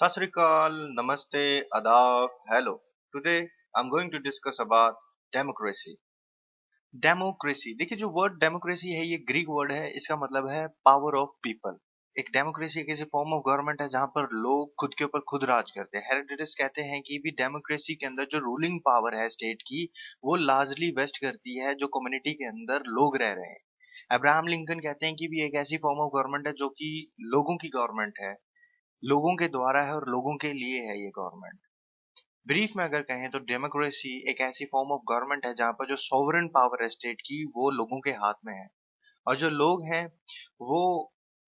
Sat Sri Akal, Namaste, Adab, hello. Today I'm going to discuss about democracy. Democracy देखिए जो word democracy है ये Greek word है। इसका मतलब है पावर ऑफ पीपल। एक डेमोक्रेसी एक ऐसी फॉर्म ऑफ गवर्नमेंट है जहां पर लोग खुद के ऊपर खुद राज करते हैं। हेरोडोटस कहते हैं कि भी डेमोक्रेसी के अंदर जो रूलिंग पावर है स्टेट की वो लार्जली वेस्ट करती है जो कम्युनिटी के अंदर लोग रह रहे हैं। अब्राहम लिंकन कहते हैं कि भी एक ऐसी फॉर्म ऑफ गवर्नमेंट है जो कि लोगों की गवर्नमेंट है, लोगों के द्वारा है और लोगों के लिए है ये गवर्नमेंट। ब्रीफ में अगर कहें तो डेमोक्रेसी एक ऐसी फॉर्म ऑफ गवर्नमेंट है जहां पर जो सॉवरेन पावर है स्टेट की वो लोगों के हाथ में है, और जो लोग हैं वो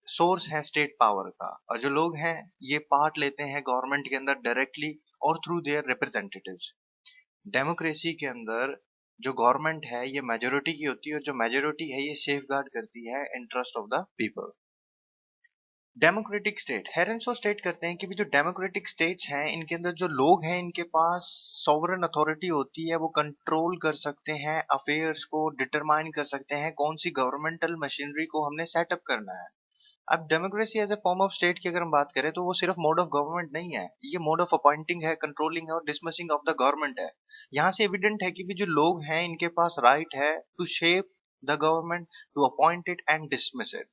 सोर्स है स्टेट पावर का, और जो लोग हैं ये पार्ट लेते हैं गवर्नमेंट के अंदर डायरेक्टली और थ्रू देयर रिप्रेजेंटेटिव्स। डेमोक्रेसी के अंदर जो गवर्नमेंट है ये मेजोरिटी की होती है, और जो मेजोरिटी है ये सेफ गार्ड करती है interest of the people. Democratic state हेरेंसो स्टेट करते हैं कि भी जो डेमोक्रेटिक स्टेट्स हैं इनके अंदर जो लोग हैं इनके पास सॉवरेन अथॉरिटी होती है, वो कंट्रोल कर सकते हैं अफेयर्स को, डिटरमाइन कर सकते हैं कौन सी गवर्नमेंटल मशीनरी को हमने सेटअप करना है। अब democracy as a form of state की अगर हम बात करें तो वो सिर्फ मोड ऑफ गवर्नमेंट नहीं है, ये मोड ऑफ अपॉइंटिंग है, कंट्रोलिंग है और डिसमिसिंग ऑफ द गवर्नमेंट है। यहाँ से एविडेंट है कि भी जो लोग हैं इनके पास राइट है to shape the government, to appoint it and dismiss it.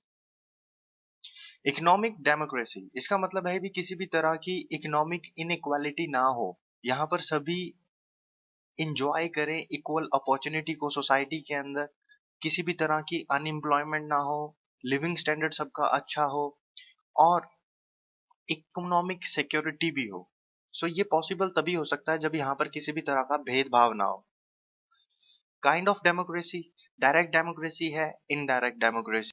Economic democracy इसका मतलब है भी किसी भी तरह की इकोनॉमिक इनइक्वालिटी ना हो, यहाँ पर सभी इंजॉय करें इक्वल अपॉर्चुनिटी को सोसाइटी के अंदर, किसी भी तरह की अनएम्प्लॉयमेंट ना हो, लिविंग स्टैंडर्ड सबका अच्छा हो और इकोनॉमिक सिक्योरिटी भी हो। सो ये पॉसिबल तभी हो सकता है जब यहाँ पर किसी भी तरह का भेदभाव ना हो। Kind of democracy direct democracy है, इनडायरेक्ट डेमोक्रेसी।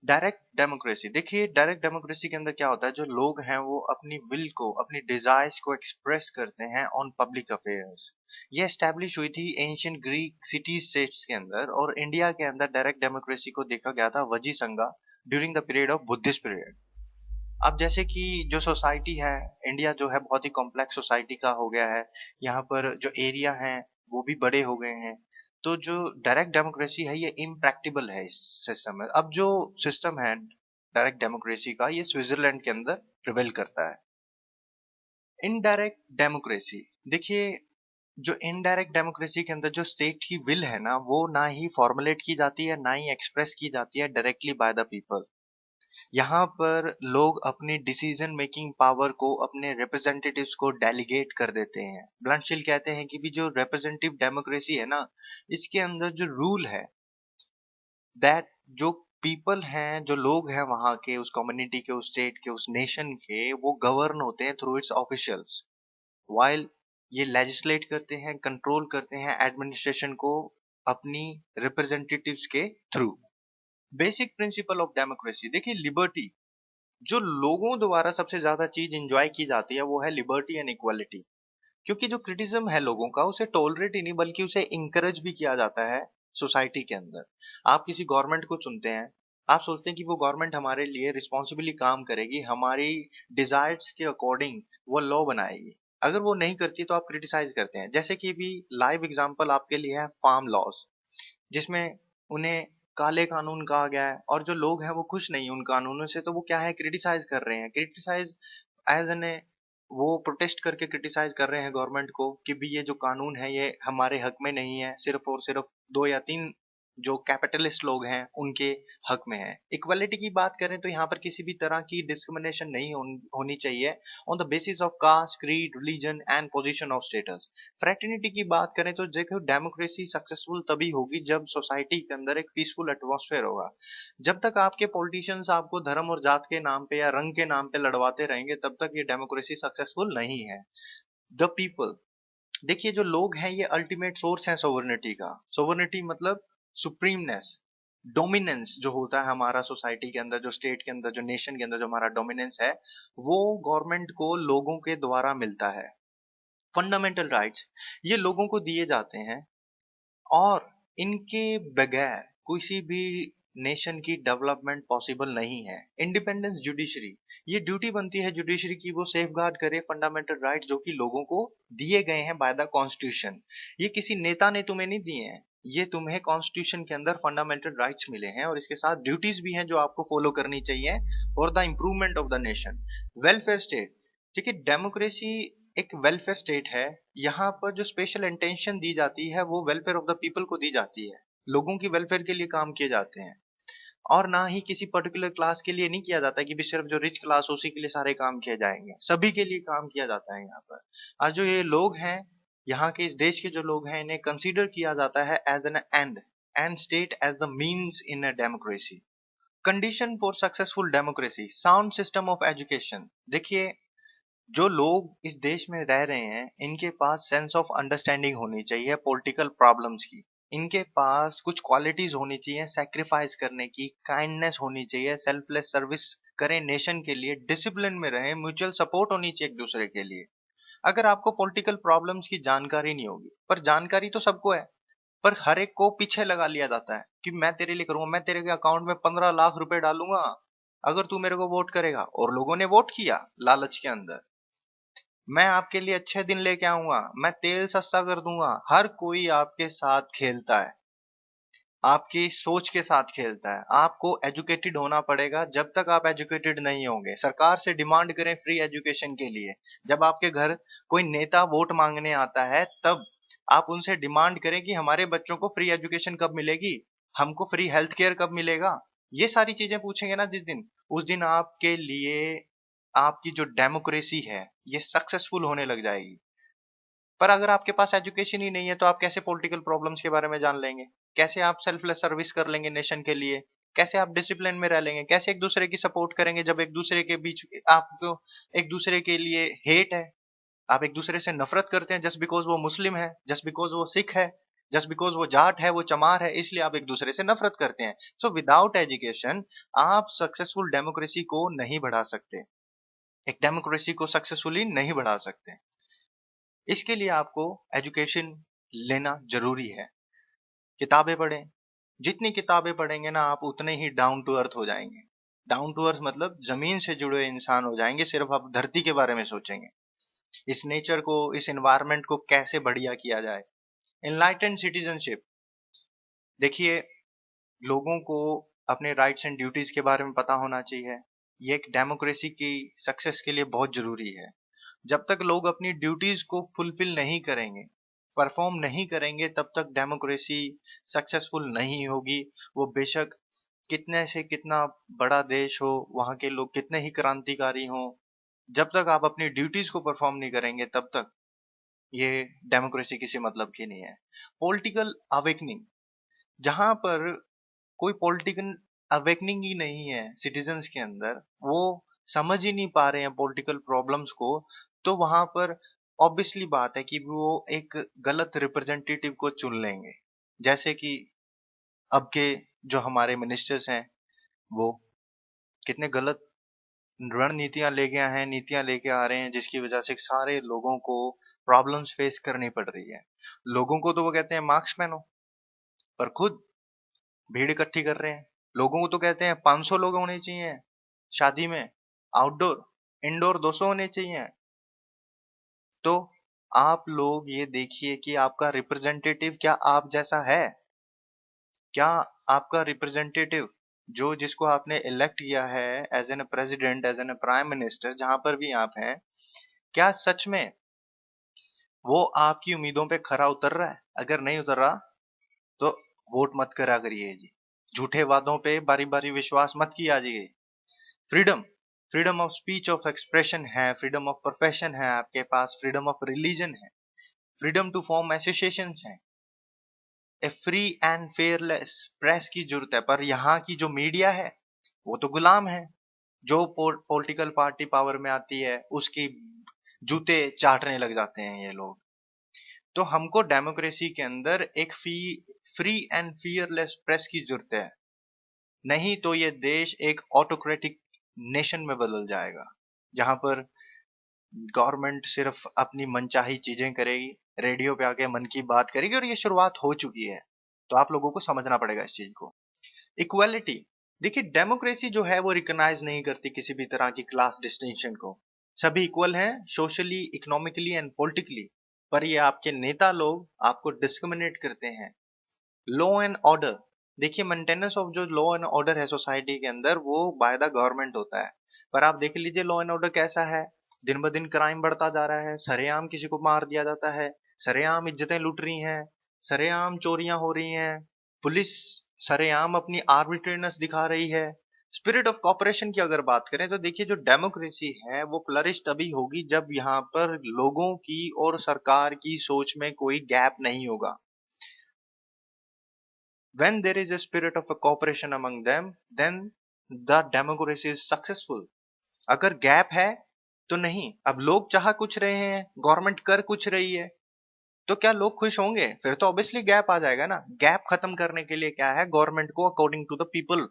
डायरेक्ट डेमोक्रेसी देखिए, डायरेक्ट डेमोक्रेसी के अंदर क्या होता है, जो लोग हैं वो अपनी विल को, अपनी डिजायर्स को एक्सप्रेस करते हैं ऑन पब्लिक अफेयर्स। ये एस्टेब्लिश हुई थी एंशियंट ग्रीक सिटी स्टेट्स के अंदर, और इंडिया के अंदर डायरेक्ट डेमोक्रेसी को देखा गया था वजी संगा during the period of Buddhist period. अब जैसे कि जो सोसाइटी है, इंडिया जो है बहुत ही कॉम्प्लेक्स सोसाइटी का हो गया है, यहाँ पर जो एरिया है वो भी बड़े हो गए हैं, तो जो डायरेक्ट डेमोक्रेसी है ये इम्प्रैक्टिबल है इस सिस्टम में। अब जो सिस्टम है डायरेक्ट डेमोक्रेसी का ये स्विट्जरलैंड के अंदर प्रिवेल करता है। इनडायरेक्ट डेमोक्रेसी देखिए, जो इनडायरेक्ट डेमोक्रेसी के अंदर जो स्टेट की विल है ना वो ना ही फॉर्मुलेट की जाती है ना ही एक्सप्रेस की जाती है डायरेक्टली बाय द पीपल। यहाँ पर लोग अपनी डिसीजन मेकिंग पावर को अपने रिप्रेजेंटेटिव्स को डेलीगेट कर देते हैं। ब्लंटशिल कहते हैं कि भी जो रिप्रेजेंटेटिव डेमोक्रेसी है ना, इसके अंदर जो रूल है दैट जो पीपल हैं, जो लोग हैं वहां के, उस कम्युनिटी के, उस स्टेट के, उस नेशन के, वो गवर्न होते हैं थ्रू इट्स ऑफिशियल्स, वाइल ये लेजिस्लेट करते हैं, कंट्रोल करते हैं एडमिनिस्ट्रेशन को अपनी रिप्रेजेंटेटिव्स के through. Basic principle of democracy देखिए, लिबर्टी। जो लोगों द्वारा सबसे ज्यादा चीज इंजॉय की जाती है वो है लिबर्टी एंड इक्वालिटी। क्योंकि जो क्रिटिसिज्म है लोगों का उसे टॉलरेट ही नहीं बल्कि उसे इंकरेज भी किया जाता है सोसाइटी के अंदर। आप किसी गवर्नमेंट को चुनते हैं, आप सोचते हैं कि वो गवर्नमेंट हमारे लिए रिस्पॉन्सिबली काम करेगी, हमारी डिजायर्स के अकॉर्डिंग वो लॉ बनाएगी। अगर वो नहीं करती तो आप क्रिटिसाइज करते हैं। जैसे कि भी लाइव एग्जांपल आपके लिए है फार्म लॉज, जिसमें उन्हें काले कानून कहा गया है, और जो लोग हैं वो खुश नहीं है उन कानूनों से, तो वो क्या है क्रिटिसाइज कर रहे हैं। क्रिटिसाइज एज एन ए वो प्रोटेस्ट करके क्रिटिसाइज कर रहे हैं गवर्नमेंट को कि भी ये जो कानून है ये हमारे हक में नहीं है, सिर्फ और सिर्फ दो या तीन जो कैपिटलिस्ट लोग हैं उनके हक में है। इक्वालिटी की बात करें तो यहाँ पर किसी भी तरह की डिस्क्रिमिनेशन नहीं होनी चाहिए on the basis of caste, creed, religion and position of status. Fraternity की बात करें तो देखो, डेमोक्रेसी सक्सेसफुल तभी होगी जब सोसाइटी के अंदर एक पीसफुल एटमॉस्फेयर होगा। जब तक आपके पॉलिटिशियंस आपको धर्म और जात के नाम पे या रंग के नाम पे लड़वाते रहेंगे तब तक ये डेमोक्रेसी सक्सेसफुल नहीं है। द पीपल देखिए, जो लोग हैं ये अल्टीमेट सोर्स है सोवर्निटी का। सोवर्निटी मतलब सुप्रीमनेस, डोमिनेंस जो होता है हमारा सोसाइटी के अंदर, जो स्टेट के अंदर, जो नेशन के अंदर जो हमारा डोमिनेंस है वो गवर्नमेंट को लोगों के द्वारा मिलता है। फंडामेंटल राइट्स ये लोगों को दिए जाते हैं, और इनके बगैर किसी भी नेशन की डेवलपमेंट पॉसिबल नहीं है। इंडिपेंडेंस जुडिशरी ये ड्यूटी बनती है जुडिशरी की, वो सेफ गार्ड करे फंडामेंटल राइट्स जो कि लोगों को दिए गए हैं बाय द कॉन्स्टिट्यूशन। ये किसी नेता ने तुम्हें नहीं दिए हैं, ये तुम्हें कॉन्स्टिट्यूशन के अंदर फंडामेंटल राइट्स मिले हैं, और इसके साथ ड्यूटीज भी हैं जो आपको फॉलो करनी चाहिए for the improvement of the nation. Welfare state ठीक है, डेमोक्रेसी एक वेलफेयर स्टेट है। यहाँ पर जो स्पेशल इंटेंशन दी जाती है वो वेलफेयर ऑफ द पीपल को दी जाती है, लोगों की वेलफेयर के लिए काम किए जाते हैं, और ना ही किसी पर्टिकुलर क्लास के लिए नहीं किया जाता है कि भी सिर्फ जो रिच क्लास उसी के लिए सारे काम किए जाएंगे, सभी के लिए काम किया जाता है यहाँ पर। आज जो ये लोग हैं, यहाँ के इस देश के जो लोग हैं, इन्हें कंसीडर किया जाता है as an end state as the means in a democracy. Condition for successful democracy, sound system of education. देखिए, जो लोग इस देश में रह रहे हैं, इनके पास सेंस ऑफ अंडरस्टैंडिंग होनी चाहिए पॉलिटिकल प्रॉब्लम्स की। इनके पास कुछ क्वालिटीज होनी चाहिए सैक्रिफाइस करने की, काइंडनेस होनी चाहिए, सेल्फलेस सर्विस करें नेशन के लिए, डिसिप्लिन में रहें, म्यूचुअल सपोर्ट होनी चाहिए एक दूसरे के लिए। अगर आपको पॉलिटिकल प्रॉब्लम्स की जानकारी नहीं होगी, पर जानकारी तो सबको है, पर हर एक को पीछे लगा लिया जाता है कि मैं तेरे लिए करूंगा, मैं तेरे अकाउंट में 15 लाख रुपए डालूंगा अगर तू मेरे को वोट करेगा, और लोगों ने वोट किया लालच के अंदर। मैं आपके लिए अच्छे दिन लेके आऊंगा, मैं तेल सस्ता कर दूंगा। हर कोई आपके साथ खेलता है, आपकी सोच के साथ खेलता है। आपको एजुकेटेड होना पड़ेगा, जब तक आप एजुकेटेड नहीं होंगे सरकार से डिमांड करें फ्री एजुकेशन के लिए। जब आपके घर कोई नेता वोट मांगने आता है, तब आप उनसे डिमांड करें कि हमारे बच्चों को फ्री एजुकेशन कब मिलेगी, हमको फ्री हेल्थ केयर कब मिलेगा। ये सारी चीजें पूछेंगे ना जिस दिन, उस दिन आपके लिए आपकी जो डेमोक्रेसी है ये सक्सेसफुल होने लग जाएगी। पर अगर आपके पास एजुकेशन ही नहीं है तो आप कैसे पॉलिटिकल प्रॉब्लम्स के बारे में जान लेंगे, कैसे आप सेल्फलेस सर्विस कर लेंगे नेशन के लिए, कैसे आप डिसिप्लिन में रह लेंगे, कैसे एक दूसरे की सपोर्ट करेंगे जब एक दूसरे के बीच आपको एक दूसरे के लिए हेट है। आप एक दूसरे से नफरत करते हैं जस्ट बिकॉज वो मुस्लिम है, जस्ट बिकॉज वो सिख है, जस्ट बिकॉज वो जाट है, वो चमार है, इसलिए आप एक दूसरे से नफरत करते हैं। सो विदाउट एजुकेशन आप सक्सेसफुल डेमोक्रेसी को नहीं बढ़ा सकते, एक डेमोक्रेसी को सक्सेसफुली नहीं बढ़ा सकते। इसके लिए आपको एजुकेशन लेना जरूरी है। किताबें पढ़ें, जितनी किताबें पढ़ेंगे ना आप उतने ही डाउन टू अर्थ हो जाएंगे। डाउन टू अर्थ मतलब जमीन से जुड़े हुए इंसान हो जाएंगे, सिर्फ आप धरती के बारे में सोचेंगे, इस नेचर को, इस एनवायरनमेंट को कैसे बढ़िया किया जाए। एनलाइटेंड सिटीजनशिप, देखिए, लोगों को अपने राइट्स एंड ड्यूटीज के बारे में पता होना चाहिए। ये एक डेमोक्रेसी की सक्सेस के लिए बहुत जरूरी है। जब तक लोग अपनी ड्यूटीज को फुलफिल नहीं करेंगे, परफॉर्म नहीं करेंगे, तब तक डेमोक्रेसी सक्सेसफुल नहीं होगी। वो बेशक कितने से कितना बड़ा देश हो, वहां के लोग कितने ही क्रांतिकारी हों, जब तक आप अपनी ड्यूटीज को परफॉर्म नहीं करेंगे तब तक ये डेमोक्रेसी किसी मतलब की नहीं है। पॉलिटिकल अवेकनिंग, जहां पर कोई पॉलिटिकल अवेकनिंग ही नहीं है सिटीजन्स के अंदर, वो समझ ही नहीं पा रहे हैं पॉलिटिकल प्रॉब्लम्स को, तो वहां पर ऑब्वियसली बात है कि वो एक गलत रिप्रेजेंटेटिव को चुन लेंगे। जैसे कि अब के जो हमारे मिनिस्टर्स हैं, वो कितने गलत रणनीतियां लेके आए हैं, नीतियां लेके आ रहे हैं, जिसकी वजह से सारे लोगों को प्रॉब्लम्स फेस करनी पड़ रही है। लोगों को तो वो कहते हैं मास्क पहनो, पर खुद भीड़ इकट्ठी कर रहे हैं। लोगों को तो कहते हैं 500 लोग होने चाहिए शादी में, आउटडोर इंडोर 200 होने चाहिए। तो आप लोग ये देखिए कि आपका रिप्रेजेंटेटिव क्या आप जैसा है? क्या आपका रिप्रेजेंटेटिव जो जिसको आपने इलेक्ट किया है as an president, as an prime minister, जहां पर भी आप हैं, क्या सच में वो आपकी उम्मीदों पे खरा उतर रहा है? अगर नहीं उतर रहा तो वोट मत करा करिए जी। झूठे वादों पे बारी बारी विश्वास मत किया जी। Freedom, freedom of speech, of expression है, फ्रीडम ऑफ प्रोफेशन है आपके पास, फ्रीडम ऑफ रिलीजन है, फ्रीडम टू फॉर्म एसोसिएशंस है, a free and fearless press की जरूरत है। पर यहाँ की जो मीडिया है वो तो गुलाम है, जो पॉलिटिकल पार्टी पावर में आती है उसकी जूते चाटने लग जाते हैं ये लोग। तो हमको डेमोक्रेसी के अंदर एक फ्री एंड फियरलेस प्रेस की जरूरत है, नहीं तो ये देश एक ऑटोक्रेटिक नेशन में बदल जाएगा, जहां पर गवर्नमेंट सिर्फ अपनी मनचाही चीजें करेगी, रेडियो पे आके मन की बात करेगी, और ये शुरुआत हो चुकी है। तो आप लोगों को समझना पड़ेगा इस चीज को। इक्वालिटी, देखिए, डेमोक्रेसी जो है वो रिकॉग्नाइज नहीं करती किसी भी तरह की क्लास डिस्टिंक्शन को। सभी इक्वल हैं सोशली, इकोनॉमिकली एंड पॉलिटिकली। पर ये आपके नेता लोग आपको डिस्क्रिमिनेट करते हैं। लॉ एंड ऑर्डर, देखिए, मेंटेनेंस ऑफ जो लॉ एंड ऑर्डर है सोसाइटी के अंदर वो बाय द गवर्नमेंट होता है। पर आप देख लीजिए लॉ एंड ऑर्डर कैसा है, दिन ब दिन क्राइम बढ़ता जा रहा है, सरेआम किसी को मार दिया जाता है, सरेआम इज्जतें लूट रही हैं, सरेआम चोरियां हो रही हैं, पुलिस सरेआम अपनी आर्बिट्रेरीनेस दिखा रही है। स्पिरिट ऑफ कॉपरेशन की अगर बात करें तो देखिए जो डेमोक्रेसी है वो फ्लरिश तभी होगी जब यहाँ पर लोगों की और सरकार की सोच में कोई गैप नहीं होगा। When there is a spirit of a cooperation among them, then the democracy is successful. अगर गैप है तो नहीं। अब लोग चाह कुछ रहे हैं, गवर्नमेंट कर कुछ रही है, तो क्या लोग खुश होंगे? फिर तो ऑब्वियसली गैप आ जाएगा ना। गैप खत्म करने के लिए क्या है, गवर्नमेंट को अकॉर्डिंग टू द पीपल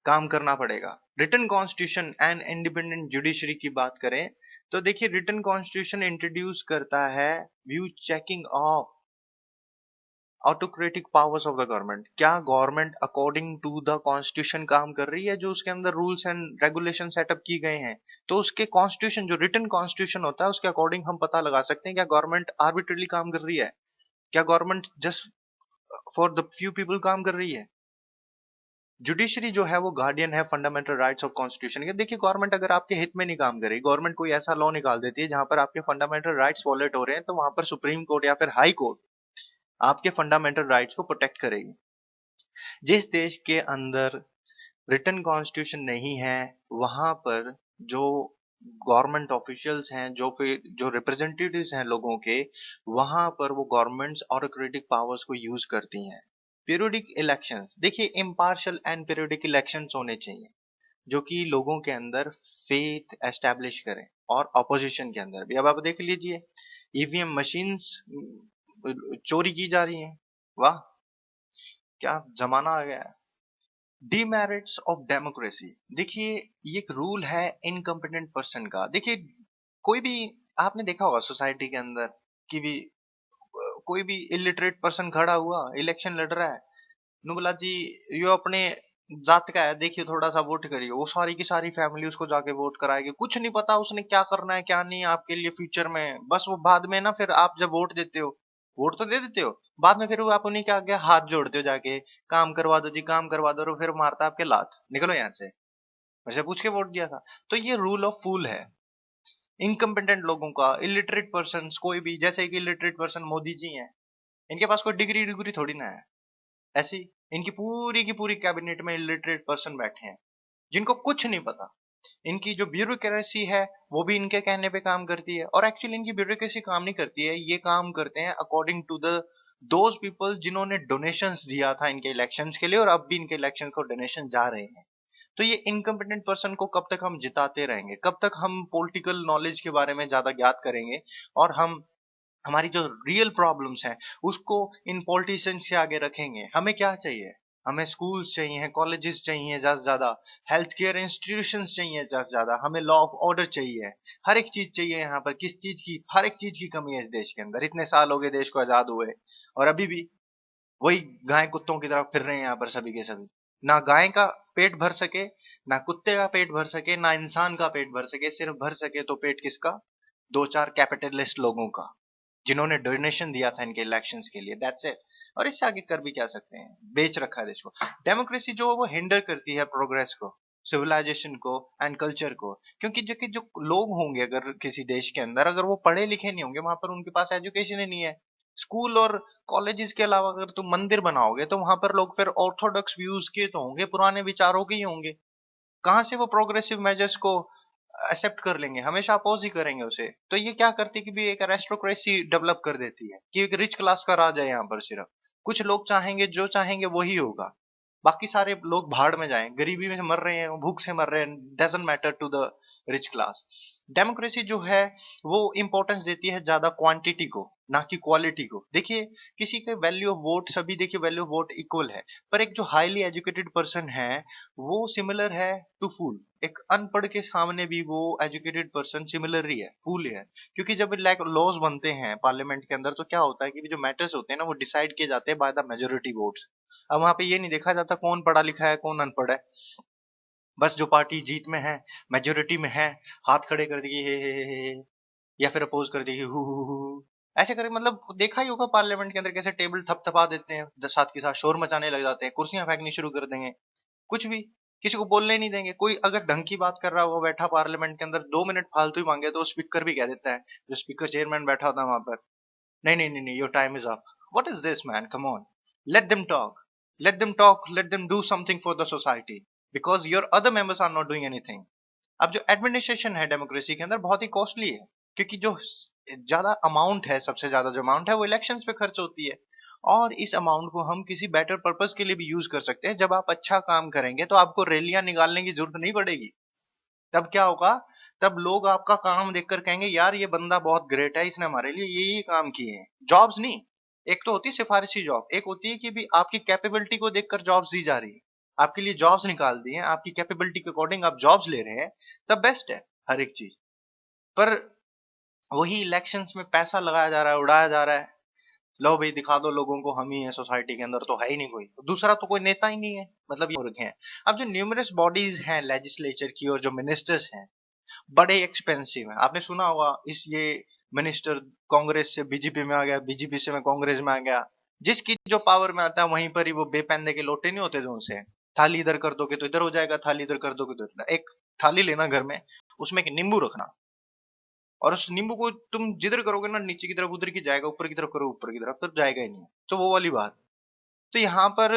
काम करना पड़ेगा। Written constitution and independent judiciary की बात करें तो देखिए रिटन कॉन्स्टिट्यूशन इंट्रोड्यूस करता है view checking of autocratic powers of the government. क्या government according to the constitution काम कर रही है, जो उसके अंदर रूल्स एंड रेगुलेशन सेटअप की गए हैं? तो उसके कॉन्स्टिट्यूशन जो रिटन कॉन्स्टिट्यूशन होता है उसके अकॉर्डिंग हम पता लगा सकते हैं क्या गवर्नमेंट आर्बिट्रेरली काम कर रही है, क्या government just for the few people काम कर रही है। जुडिशरी जो है वो गार्डियन है फंडामेंटल राइट्स ऑफ कॉन्स्टिट्यूशन के। देखिए गवर्नमेंट अगर आपके हित में नहीं काम करेगी, गवर्नमेंट कोई ऐसा लॉ निकाल देती है जहां पर आपके फंडामेंटल राइट्स वॉलेट हो रहे हैं, तो वहां पर सुप्रीम कोर्ट या फिर हाई कोर्ट आपके फंडामेंटल राइट्स को प्रोटेक्ट करेगी। जिस देश के अंदर रिटन कॉन्स्टिट्यूशन नहीं है वहां पर जो गवर्नमेंट ऑफिशियल्स हैं, जो फिर जो रिप्रेजेंटेटिव्स हैं लोगों के, वहां पर वो गवर्नमेंट्स ऑटोक्रेटिक पावर्स को यूज करती हैं। पीरियोडिक इलेक्शंस, देखिए इम्पार्शियल एंड पीरियोडिक इलेक्शंस होने चाहिए जो कि लोगों के अंदर फेथ एस्टेब्लिश करें, और ऑपोजिशन के अंदर भी। अब आप देख लीजिए ईवीएम मशीन्स चोरी की जा रही हैं। वाह, क्या जमाना आ गया है। डीमेरिट्स ऑफ डेमोक्रेसी, देखिए ये एक रूल है इनकम्पिटेंट पर्सन का। देखिए कोई भी, आपने देखा होगा सोसाइटी के अंदर कि भी कोई भी इलिटरेट पर्सन खड़ा हुआ इलेक्शन लड़ रहा है, नु बोला जी यो अपने जात का है, देखिए थोड़ा सा वोट करिए, वो सारी की सारी फैमिली उसको जाके वोट कराएगी। कुछ नहीं पता उसने क्या करना है क्या नहीं आपके लिए फ्यूचर में, बस वो बाद में ना, फिर आप जब वोट देते हो, वोट तो दे देते हो, बाद में फिर वो आप उन्हीं के आगे हाथ जोड़ते हो जाके, काम करवा दो जी काम करवा दो, और फिर मारता है आपके लात, निकलो यहाँ से, वैसे पूछ के वोट दिया था। तो ये रूल ऑफ फूल है इनकम्पिटेंट लोगों का। इलिटरेट पर्सन कोई भी, जैसे कि इलिटरेट पर्सन मोदी जी हैं, इनके पास कोई डिग्री डिग्री थोड़ी ना है, ऐसी इनकी पूरी की पूरी कैबिनेट में इलिटरेट पर्सन बैठे हैं जिनको कुछ नहीं पता। इनकी जो ब्यूरोक्रेसी है वो भी इनके कहने पे काम करती है, और एक्चुअली इनकी ब्यूरोक्रेसी काम नहीं करती है, ये काम करते हैं according to the those people जिन्होंने डोनेशंस दिया था इनके इलेक्शंस के लिए, और अब भी इनके इलेक्शन को डोनेशन जा रहे हैं। तो ये इनकम्पिटेंट पर्सन को कब तक हम जिताते रहेंगे, कब तक हम पॉलिटिकल नॉलेज के बारे में ज्यादा ज्ञात करेंगे, और हम हमारी जो रियल प्रॉब्लम्स हैं उसको इन पॉलिटिशियंस के आगे रखेंगे। हमें क्या चाहिए, हमें स्कूल्स चाहिए, कॉलेजेस चाहिए ज्यादा से ज्यादा, हेल्थ केयर इंस्टीट्यूशंस चाहिए ज्यादा से ज्यादा, हमें लॉ ऑफ ऑर्डर चाहिए, हर एक चीज चाहिए। यहाँ पर किस चीज की, हर एक चीज की कमी है इस देश के अंदर। इतने साल हो गए देश को आजाद हुए और अभी भी वही गाय कुत्तों की तरह फिर रहे हैं यहाँ पर सभी के सभी। ना गाय का पेट भर सके, ना कुत्ते का पेट भर सके, ना इंसान का पेट भर सके, सिर्फ भर सके तो पेट किसका, दो चार कैपिटलिस्ट लोगों का जिन्होंने डोनेशन दिया था इनके इलेक्शंस के लिए, दैट्स इट। और इससे आगे कर भी क्या सकते हैं, बेच रखा है देश को। डेमोक्रेसी जो है वो हिंडर करती है प्रोग्रेस को, सिविलाइजेशन को एंड कल्चर को, क्योंकि जो लोग होंगे अगर किसी देश के अंदर, अगर वो पढ़े लिखे नहीं होंगे, वहां पर उनके पास एजुकेशन ही नहीं है, स्कूल और कॉलेजेस के अलावा अगर तुम मंदिर बनाओगे तो वहां पर लोग फिर ऑर्थोडॉक्स व्यूज के तो होंगे, पुराने विचारों के ही होंगे। कहाँ से वो प्रोग्रेसिव मेजर्स को एक्सेप्ट कर लेंगे, हमेशा अपोज ही करेंगे उसे। तो ये क्या करती है कि भी एक एरिस्टोक्रेसी डेवलप कर देती है कि एक रिच क्लास का राज है यहाँ पर, सिर्फ कुछ लोग चाहेंगे, जो चाहेंगे वही होगा, बाकी सारे लोग भाड़ में जाएं, गरीबी में मर रहे हैं, भूख से मर रहे हैं, doesn't matter to the rich class. Democracy जो है वो इंपॉर्टेंस देती है ज्यादा क्वांटिटी को, ना कि क्वालिटी को। देखिए किसी के वैल्यू ऑफ वोट, सभी देखिए वैल्यू ऑफ वोट इक्वल है, पर एक जो हाईली एजुकेटेड पर्सन है वो सिमिलर है टू फूल। एक अनपढ़ के सामने भी वो एजुकेटेड पर्सन सिमिलर ही है, फूल है। क्योंकि जब लाइक लॉज बनते हैं पार्लियामेंट के अंदर तो क्या होता है कि जो मैटर्स होते हैं ना वो डिसाइड किए जाते हैं बाय द मेजोरिटी वोट्स। अब वहां पे ये नहीं देखा जाता कौन पढ़ा लिखा है कौन अनपढ़ है, बस जो पार्टी जीत में है, मेजोरिटी में है, हाथ खड़े कर दिए हे, या फिर अपोज कर दिए हु, ऐसे करके। मतलब देखा ही होगा पार्लियामेंट के अंदर कैसे टेबल थपथपा देते हैं, साथ के साथ शोर मचाने लग जाते हैं, कुर्सियां फेंकनी शुरू कर देंगे, कुछ भी। किसी को बोलने ही नहीं देंगे। कोई अगर ढंग की बात कर रहा है, वो बैठा पार्लियामेंट के अंदर 2 मिनट फालतू ही मांगे तो स्पीकर भी कह देता है, जो स्पीकर चेयरमैन बैठा होता है वहां पर, नहीं नहीं नहीं नहीं, your time is up. What is this man, come on, let them talk, let them talk, let them do something for the society, because your other members are not doing anything. अब जो administration है democracy के अंदर बहुत ही costly है, क्योंकि जो ज्यादा अमाउंट है, सबसे ज्यादा जो अमाउंट है वो इलेक्शंस पे खर्च होती है, और इस अमाउंट को हम किसी बेटर पर्पस के लिए भी यूज कर सकते हैं। जब आप अच्छा काम करेंगे तो आपको रैलियां निकालने की जरूरत नहीं पड़ेगी। तब क्या होगा, तब लोग आपका काम देखकर कहेंगे यार ये बंदा बहुत ग्रेट है, इसने हमारे लिए ये काम किए हैं। जॉब्स नहीं, एक तो होती है सिफारिशी जॉब, एक होती है कि भी आपकी कैपेबिलिटी को देखकर जॉब्स दी जा रही है, आपके लिए जॉब्स निकाल दी हैं, आपकी कैपेबिलिटी के अकॉर्डिंग आप जॉब्स ले रहे हैं, तब बेस्ट है हर एक चीज। पर वही इलेक्शंस में पैसा लगाया जा रहा है, उड़ाया जा रहा है, लो भाई दिखा दो लोगों को हम ही है सोसाइटी के अंदर, तो है ही नहीं कोई दूसरा, तो कोई नेता ही नहीं है, मतलब ये हो रखे हैं। अब जो न्यूमरस बॉडीज हैं लेजिस्लेचर की और जो मिनिस्टर्स हैं, बड़े एक्सपेंसिव है। आपने सुना होगा इस ये मिनिस्टर कांग्रेस से बीजेपी में आ गया, बीजेपी से मैं कांग्रेस में आ गया। जिसकी जो पावर में आता है वहीं पर ही वो बेपैंदे के लोटे नहीं होते जो उनसे, थाली इधर कर दोगे तो इधर हो जाएगा, थाली इधर कर दोगे तो इधर। एक थाली लेना घर में, उसमें एक नींबू रखना, और उस नींबू को तुम जिधर करोगे ना, नीचे की तरफ उधर की जाएगा, ऊपर की तरफ करो ऊपर की तरफ, तो जाएगा ही नहीं। तो वो वाली बात। तो यहाँ पर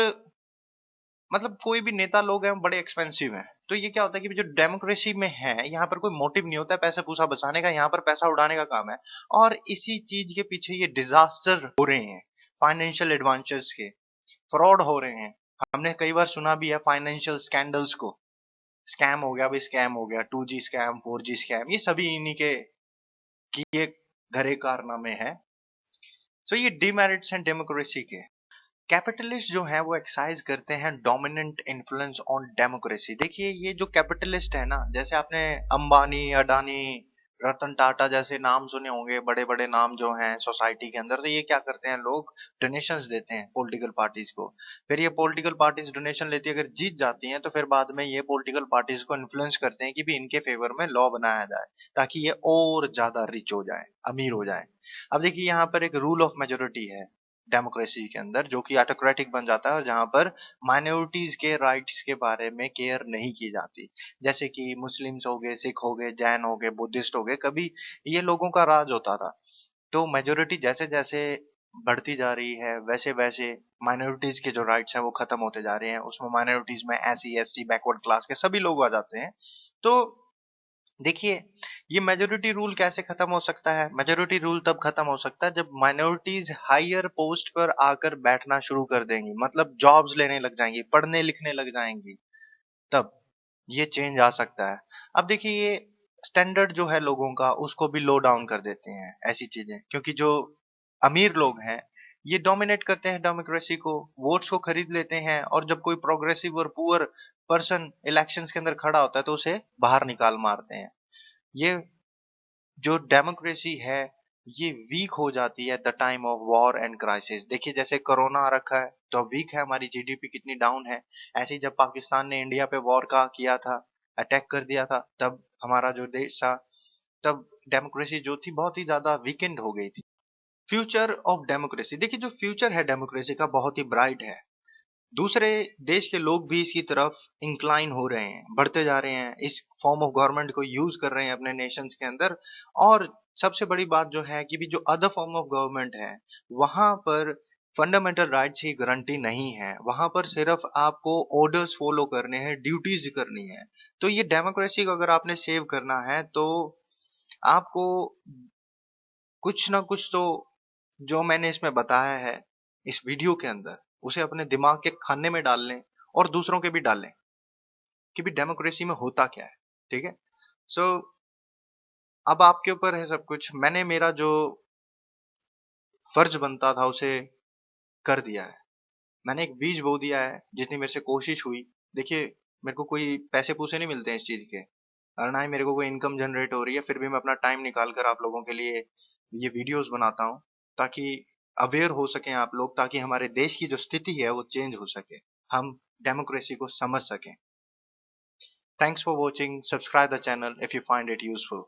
मतलब कोई भी नेता लोग हैं बड़े एक्सपेंसिव हैं। तो ये क्या होता है कि जो डेमोक्रेसी में है, यहाँ पर कोई मोटिव नहीं होता है पैसा पूसा बचाने का, यहाँ पर पैसा उड़ाने का काम है। और इसी चीज के पीछे ये डिजास्टर हो रहे हैं, फाइनेंशियल एडवांचर्स के, फ्रॉड हो रहे हैं। हमने कई बार सुना भी है फाइनेंशियल स्कैंडल्स को, स्कैम हो गया भाई, स्कैम हो गया, 2G स्कैम, 4G स्कैम, ये सभी इन्हीं के किए धरे कारनामे हैं। तो ये डिमेरिट्स हैं डेमोक्रेसी के। कैपिटलिस्ट जो है वो एक्सरसाइज करते हैं डोमिनेंट इन्फ्लुएंस ऑन डेमोक्रेसी। देखिए ये जो कैपिटलिस्ट है ना, जैसे आपने अंबानी, अडानी, रतन टाटा जैसे नाम सुने होंगे, बड़े बड़े नाम जो हैं सोसाइटी के अंदर, तो ये क्या करते हैं, लोग डोनेशंस देते हैं पॉलिटिकल पार्टीज को। फिर ये पॉलिटिकल पार्टीज डोनेशन लेती है, अगर जीत जाती हैं तो फिर बाद में ये पॉलिटिकल पार्टीज को इन्फ्लुएंस करते हैं कि भी इनके फेवर में लॉ बनाया जाए, ताकि ये और ज्यादा रिच हो जाए, अमीर हो जाए। अब देखिए यहाँ पर एक रूल ऑफ मेजोरिटी है डेमोक्रेसी के अंदर, जो कि ऑटोक्रेटिक बन जाता है, और जहां पर माइनॉरिटीज के राइट्स के बारे में केयर नहीं की जाती। जैसे कि मुस्लिम्स हो गए, सिख हो गए, जैन हो गए, बुद्धिस्ट हो गए, कभी ये लोगों का राज होता था। तो मेजोरिटी जैसे जैसे बढ़ती जा रही है, वैसे वैसे माइनॉरिटीज के जो राइट्स हैं वो खत्म होते जा रहे हैं। उसमें माइनॉरिटीज में SC ST बैकवर्ड क्लास के सभी लोग आ जाते हैं। तो देखिए ये मेजोरिटी रूल कैसे खत्म हो सकता है, मेजोरिटी रूल तब खत्म हो सकता है जब माइनॉरिटीज हायर पोस्ट पर आकर बैठना शुरू कर देंगी, मतलब जॉब्स लेने लग जाएंगी, पढ़ने लिखने लग जाएंगी, तब ये चेंज आ सकता है। अब देखिए ये स्टैंडर्ड जो है लोगों का, उसको भी लो डाउन कर देते हैं ऐसी चीजें, क्योंकि जो अमीर लोग हैं ये डोमिनेट करते हैं डेमोक्रेसी को, वोट्स को खरीद लेते हैं, और जब कोई प्रोग्रेसिव और पुअर पर्सन इलेक्शंस के अंदर खड़ा होता है तो उसे बाहर निकाल मारते हैं। ये जो डेमोक्रेसी है ये वीक हो जाती है the time of war and crisis. देखिए जैसे कोरोना आ रखा है तो वीक है, हमारी GDP कितनी डाउन है। ऐसे ही जब पाकिस्तान ने इंडिया पे वॉर का किया था, अटैक कर दिया था, तब हमारा जो देश था, तब डेमोक्रेसी जो थी बहुत ही ज्यादा वीकेंड हो गई थी। फ्यूचर ऑफ डेमोक्रेसी, देखिए जो फ्यूचर है डेमोक्रेसी का बहुत ही ब्राइट है। दूसरे देश के लोग भी इसकी तरफ इंक्लाइन हो रहे हैं, बढ़ते जा रहे हैं, इस फॉर्म ऑफ गवर्नमेंट को यूज कर रहे हैं अपने नेशंस के अंदर। और सबसे बड़ी बात जो है कि भी जो अदर फॉर्म ऑफ गवर्नमेंट है, वहां पर फंडामेंटल राइट्स की गारंटी नहीं है, वहां पर सिर्फ आपको ऑर्डर्स फॉलो करने हैं, ड्यूटीज करनी है। तो ये डेमोक्रेसी को अगर आपने सेव करना है तो आपको कुछ ना कुछ तो, जो मैंने इसमें बताया है इस वीडियो के अंदर, उसे अपने दिमाग के खाने में डाल लें और दूसरों के भी डाल लें कि भी डेमोक्रेसी में होता क्या है। ठीक है, सो अब आपके ऊपर है सब कुछ। मैंने मेरा जो फर्ज बनता था उसे कर दिया है, मैंने एक बीज बो दिया है जितनी मेरे से कोशिश हुई। देखिए मेरे को कोई पैसे पूसे नहीं मिलते हैं इस चीज के, और ना ही मेरे को कोई इनकम जनरेट हो रही है, फिर भी मैं अपना टाइम निकाल कर आप लोगों के लिए ये वीडियोस बनाता हूँ, ताकि अवेयर हो सकें आप लोग, ताकि हमारे देश की जो स्थिति है वो चेंज हो सके, हम डेमोक्रेसी को समझ सकें। Thanks for watching, subscribe the channel if you find it useful.